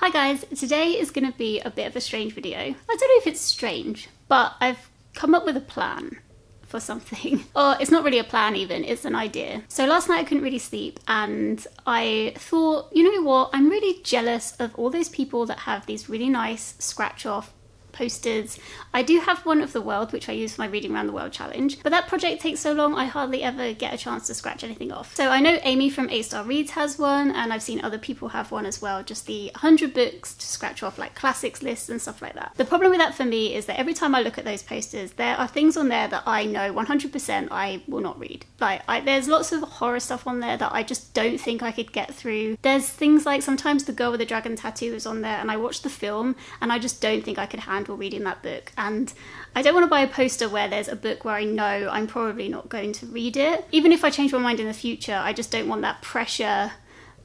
Hi guys, today is going to be a bit of a strange video. I don't know if it's strange, but I've come up with a plan for something. Or it's not really a plan even, it's an idea. So last night I couldn't really sleep and I thought, you know what, I'm really jealous of all those people that have these really nice scratch off posters. I do have one of the world, which I use for my Reading Around the World challenge, but that project takes so long I hardly ever get a chance to scratch anything off. So I know Amy from A Star Reads has one, and I've seen other people have one as well, just the 100 books to scratch off, like classics lists and stuff like that. The problem with that for me is that every time I look at those posters, there are things on there that I know 100% I will not read. Like there's lots of horror stuff on there that I just don't think I could get through. There's things like sometimes The Girl with the Dragon Tattoo is on there and I watched the film and I just don't think I could handle reading that book, and I don't want to buy a poster where there's a book where I know I'm probably not going to read it. Even if I change my mind in the future, I just don't want that pressure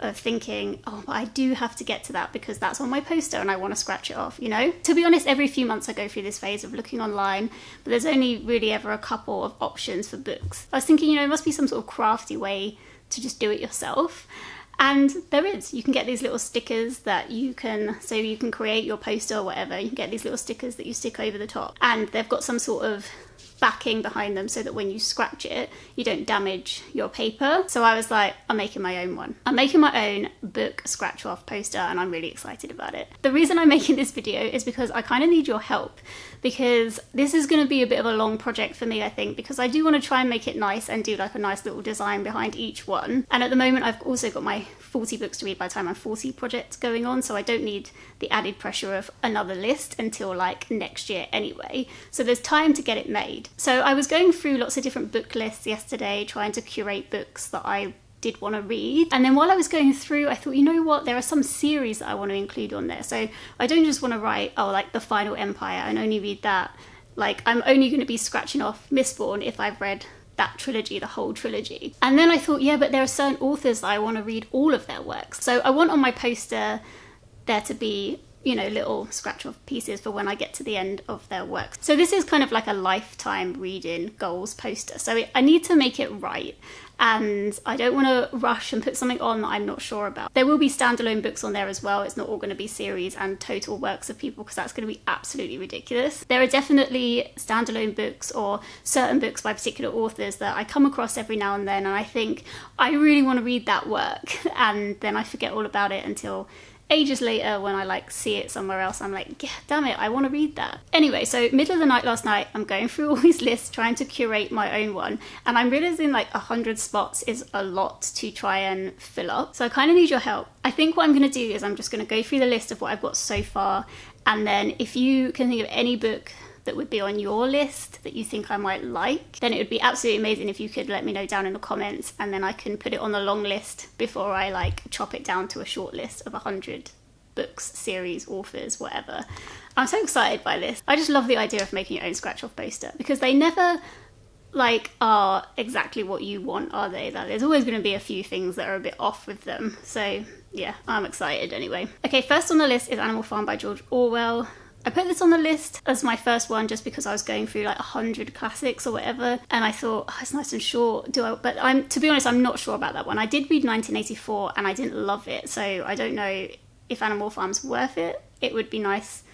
of thinking, oh, but I do have to get to that because that's on my poster and I want to scratch it off, you know? To be honest, every few months I go through this phase of looking online, but there's only really ever a couple of options for books. I was thinking, you know, it must be some sort of crafty way to just do it yourself. And there is. You can get these little stickers that you can create your poster or whatever. You can get these little stickers that you stick over the top. And they've got some sort of backing behind them so that when you scratch it, you don't damage your paper. So I was like, I'm making my own one. I'm making my own book scratch off poster and I'm really excited about it. The reason I'm making this video is because I kind of need your help, because this is going to be a bit of a long project for me, I think, because I do want to try and make it nice and do like a nice little design behind each one. And at the moment I've also got my 40 books to read by the time I'm 40 project going on, so I don't need the added pressure of another list until like next year anyway. So there's time to get it made. So I was going through lots of different book lists yesterday, trying to curate books that I did want to read. And then while I was going through, I thought, you know what, there are some series that I want to include on there. So I don't just want to write, oh, like The Final Empire and only read that. Like I'm only going to be scratching off Mistborn if I've read that trilogy, the whole trilogy. And then I thought, yeah, but there are certain authors that I want to read all of their works. So I want on my poster there to be, you know, little scratch off pieces for when I get to the end of their work. So this is kind of like a lifetime reading goals poster. So I need to make it right. And I don't want to rush and put something on that I'm not sure about. There will be standalone books on there as well. It's not all going to be series and total works of people, because that's going to be absolutely ridiculous. There are definitely standalone books or certain books by particular authors that I come across every now and then and I think I really want to read that work, and then I forget all about it until ages later when I like see it somewhere else. I'm like, yeah, damn it, I want to read that. Anyway, so middle of the night last night, I'm going through all these lists trying to curate my own one, and I'm realizing like 100 spots is a lot to try and fill up. So I kind of need your help. I think what I'm going to do is I'm just going to go through the list of what I've got so far, and then if you can think of any book that would be on your list that you think I might like, then it would be absolutely amazing if you could let me know down in the comments, and then I can put it on the long list before I like chop it down to a short list of 100 books, series, authors, whatever. I'm so excited by this. I just love the idea of making your own scratch off poster, because they never like are exactly what you want, are they? That there's always going to be a few things that are a bit off with them. So yeah, I'm excited anyway. Okay, first on the list is Animal Farm by George Orwell. I put this on the list as my first one just because I was going through like 100 classics or whatever, and I thought, oh, it's nice and short. But to be honest, I'm not sure about that one. I did read 1984 and I didn't love it, so I don't know if Animal Farm's worth it. It would be nice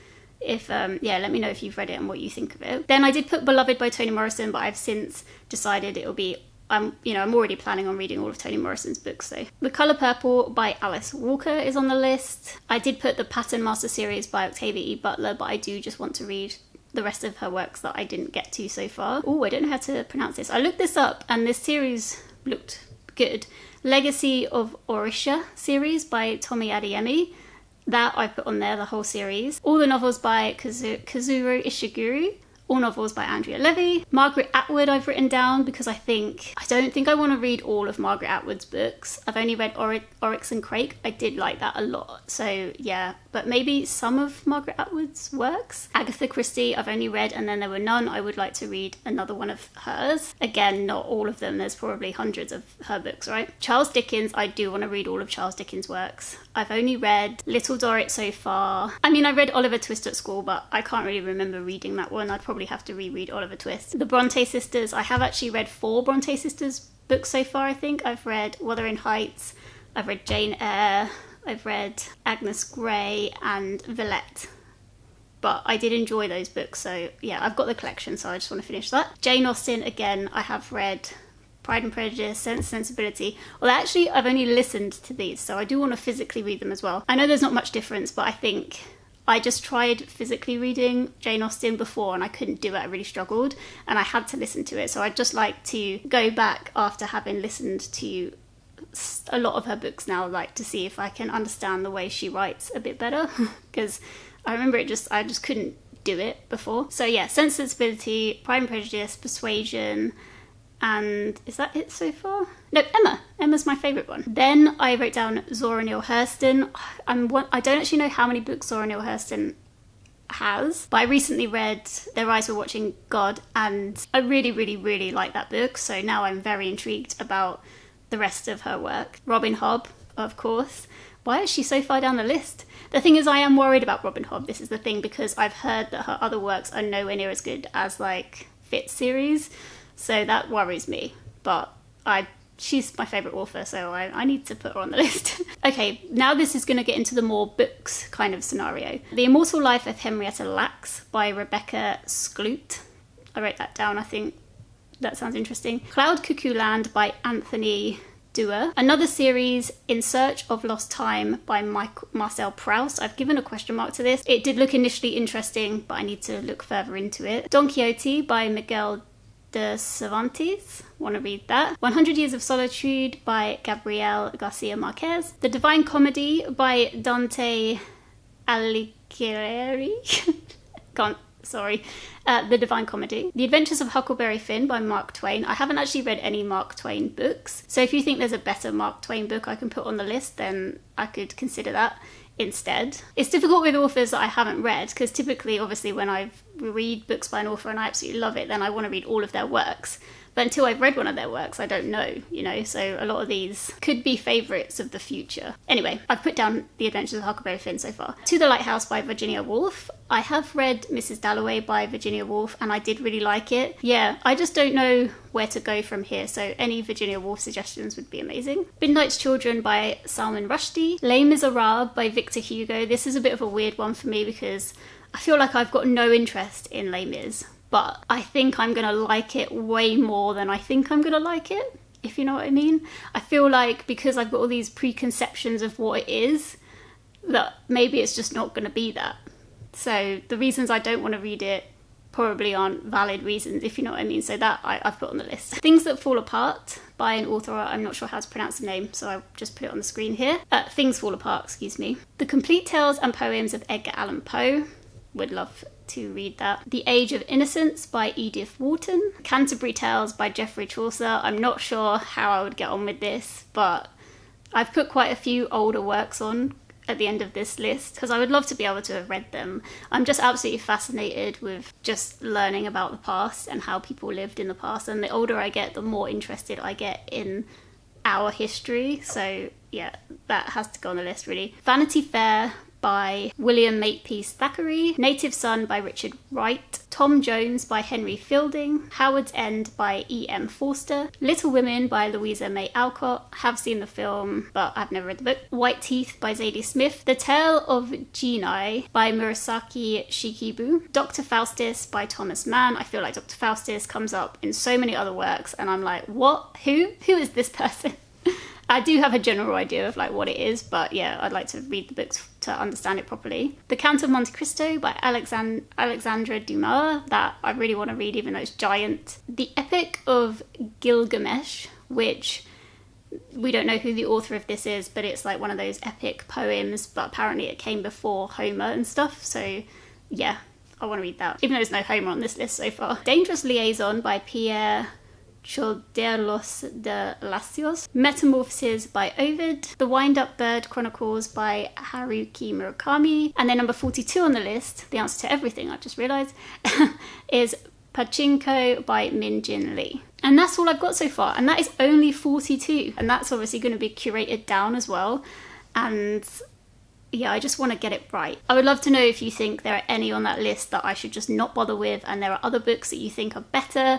if, yeah, let me know if you've read it and what you think of it. Then I did put Beloved by Toni Morrison, but I've since decided it'll be, I'm already planning on reading all of Toni Morrison's books, so. The Colour Purple by Alice Walker is on the list. I did put the Pattern Master series by Octavia E. Butler, but I do just want to read the rest of her works that I didn't get to so far. Oh, I don't know how to pronounce this. I looked this up and this series looked good. Legacy of Orisha series by Tomi Adeyemi. That I put on there, the whole series. All the novels by Kazuro Ishiguro. All novels by Andrea Levy. Margaret Atwood I've written down because I don't think I want to read all of Margaret Atwood's books. I've only read Oryx and Crake. I did like that a lot. So yeah, but maybe some of Margaret Atwood's works. Agatha Christie I've only read And Then There Were None. I would like to read another one of hers. Again, not all of them. There's probably hundreds of her books, right? Charles Dickens, I do want to read all of Charles Dickens' works. I've only read Little Dorrit so far. I mean, I read Oliver Twist at school, but I can't really remember reading that one. I'd probably have to reread Oliver Twist. The Bronte sisters, I have actually read 4 Bronte sisters books so far, I think. I've read Wuthering Heights, I've read Jane Eyre, I've read Agnes Grey and Villette. But I did enjoy those books, so yeah, I've got the collection, so I just want to finish that. Jane Austen, again, I have read Pride and Prejudice, Sense and Sensibility. Well, actually, I've only listened to these, so I do want to physically read them as well. I know there's not much difference, but I think I just tried physically reading Jane Austen before and I couldn't do it. I really struggled and I had to listen to it. So I'd just like to go back after having listened to a lot of her books now, like to see if I can understand the way she writes a bit better, because I remember I just couldn't do it before. So yeah, Sense and Sensibility, Pride and Prejudice, Persuasion, and is that it so far? No, Emma. Emma's my favourite one. Then I wrote down Zora Neale Hurston. I don't actually know how many books Zora Neale Hurston has, but I recently read Their Eyes Were Watching God, and I really, really, really like that book. So now I'm very intrigued about the rest of her work. Robin Hobb, of course. Why is she so far down the list? The thing is, I am worried about Robin Hobb. This is the thing, because I've heard that her other works are nowhere near as good as like Fitz series. So that worries me, but she's my favourite author, so I need to put her on the list. Okay, now this is going to get into the more books kind of scenario. The Immortal Life of Henrietta Lacks by Rebecca Skloot. I wrote that down, I think that sounds interesting. Cloud Cuckoo Land by Anthony Dewar. Another series, In Search of Lost Time by Marcel Proust. I've given a question mark to this. It did look initially interesting, but I need to look further into it. Don Quixote by Miguel de Cervantes, want to read that. 100 Years of Solitude by Gabriel Garcia Marquez. The Divine Comedy by Dante Alighieri. The Divine Comedy. The Adventures of Huckleberry Finn by Mark Twain. I haven't actually read any Mark Twain books, so if you think there's a better Mark Twain book I can put on the list, then I could consider that instead. It's difficult with authors that I haven't read, because typically, obviously, when I read books by an author and I absolutely love it, then I want to read all of their works. But until I've read one of their works, I don't know, so a lot of these could be favourites of the future. Anyway, I've put down The Adventures of Huckleberry Finn so far. To the Lighthouse by Virginia Woolf. I have read Mrs. Dalloway by Virginia Woolf and I did really like it. Yeah, I just don't know where to go from here, so any Virginia Woolf suggestions would be amazing. Midnight's Children by Salman Rushdie. Les Miserables by Victor Hugo. This is a bit of a weird one for me because I feel like I've got no interest in Les Mis, but I think I'm going to like it way more than I think I'm going to like it, if you know what I mean. I feel like because I've got all these preconceptions of what it is, that maybe it's just not going to be that. So the reasons I don't want to read it probably aren't valid reasons, if you know what I mean. So that I've put on the list. Things That Fall Apart by an author, I'm not sure how to pronounce the name, so I'll just put it on the screen here. Things Fall Apart, excuse me. The Complete Tales and Poems of Edgar Allan Poe. Would love to read that. The Age of Innocence by Edith Wharton. Canterbury Tales by Geoffrey Chaucer. I'm not sure how I would get on with this, but I've put quite a few older works on at the end of this list because I would love to be able to have read them. I'm just absolutely fascinated with just learning about the past and how people lived in the past, and the older I get, the more interested I get in our history. So yeah, that has to go on the list really. Vanity Fair by William Makepeace Thackeray. Native Son by Richard Wright. Tom Jones by Henry Fielding. Howard's End by E.M. Forster. Little Women by Louisa May Alcott. Have seen the film, but I've never read the book. White Teeth by Zadie Smith. The Tale of Genii by Murasaki Shikibu. Dr. Faustus by Thomas Mann. I feel like Dr. Faustus comes up in so many other works, and I'm like, what? Who is this person? I do have a general idea of like what it is, but yeah, I'd like to read the books to understand it properly. The Count of Monte Cristo by Alexandra Dumas, that I really want to read even though it's giant. The Epic of Gilgamesh, which we don't know who the author of this is, but it's like one of those epic poems, but apparently it came before Homer and stuff, so yeah, I want to read that, even though there's no Homer on this list so far. Dangerous Liaison by Pierre Choderlos de Lacios. Metamorphoses by Ovid. The Wind-Up Bird Chronicles by Haruki Murakami. And then number 42 on the list, the answer to everything I've just realised, is Pachinko by Min Jin Lee. And that's all I've got so far, and that is only 42, and that's obviously going to be curated down as well. And yeah, I just want to get it right. I would love to know if you think there are any on that list that I should just not bother with, and there are other books that you think are better.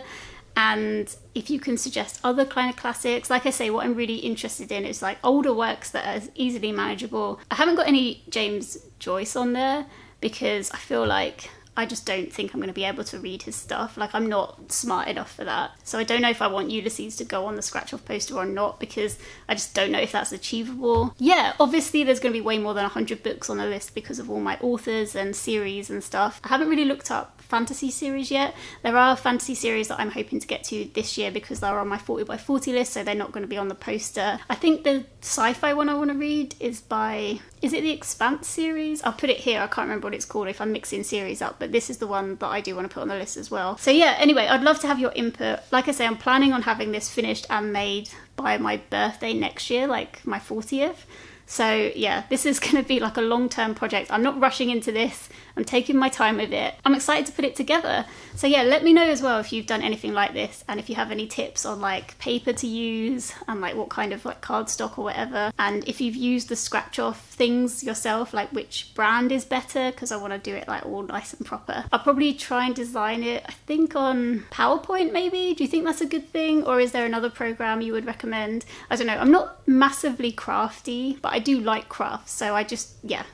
And if you can suggest other kind of classics, like I say, what I'm really interested in is like older works that are easily manageable. I haven't got any James Joyce on there because I feel like I just don't think I'm going to be able to read his stuff. Like, I'm not smart enough for that. So I don't know if I want Ulysses to go on the scratch-off poster or not, because I just don't know if that's achievable. Yeah, obviously there's going to be way more than 100 books on the list because of all my authors and series and stuff. I haven't really looked up fantasy series yet. There are fantasy series that I'm hoping to get to this year because they're on my 40 by 40 list, so they're not going to be on the poster. I think the sci-fi one I want to read is by... Is it the Expanse series? I'll put it here. I can't remember what it's called if I'm mixing series up, but this is the one that I do want to put on the list as well. So yeah, anyway, I'd love to have your input. Like I say, I'm planning on having this finished and made by my birthday next year, like my 40th. So yeah, this is going to be like a long-term project. I'm not rushing into this. I'm taking my time with it. I'm excited to put it together. So yeah, let me know as well if you've done anything like this, and if you have any tips on like paper to use and like what kind of like cardstock or whatever. And if you've used the scratch off things yourself, like which brand is better, because I want to do it like all nice and proper. I'll probably try and design it, I think on PowerPoint maybe. Do you think that's a good thing? Or is there another program you would recommend? I don't know. I'm not massively crafty, but I do like crafts. So I just, yeah.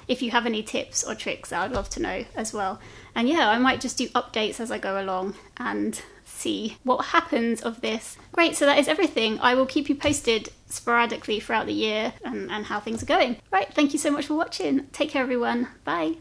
If you have any tips or tricks, I'd love to know as well. And yeah, I might just do updates as I go along and see what happens of this. Great, so that is everything. I will keep you posted sporadically throughout the year and how things are going. Right, thank you so much for watching. Take care, everyone. Bye.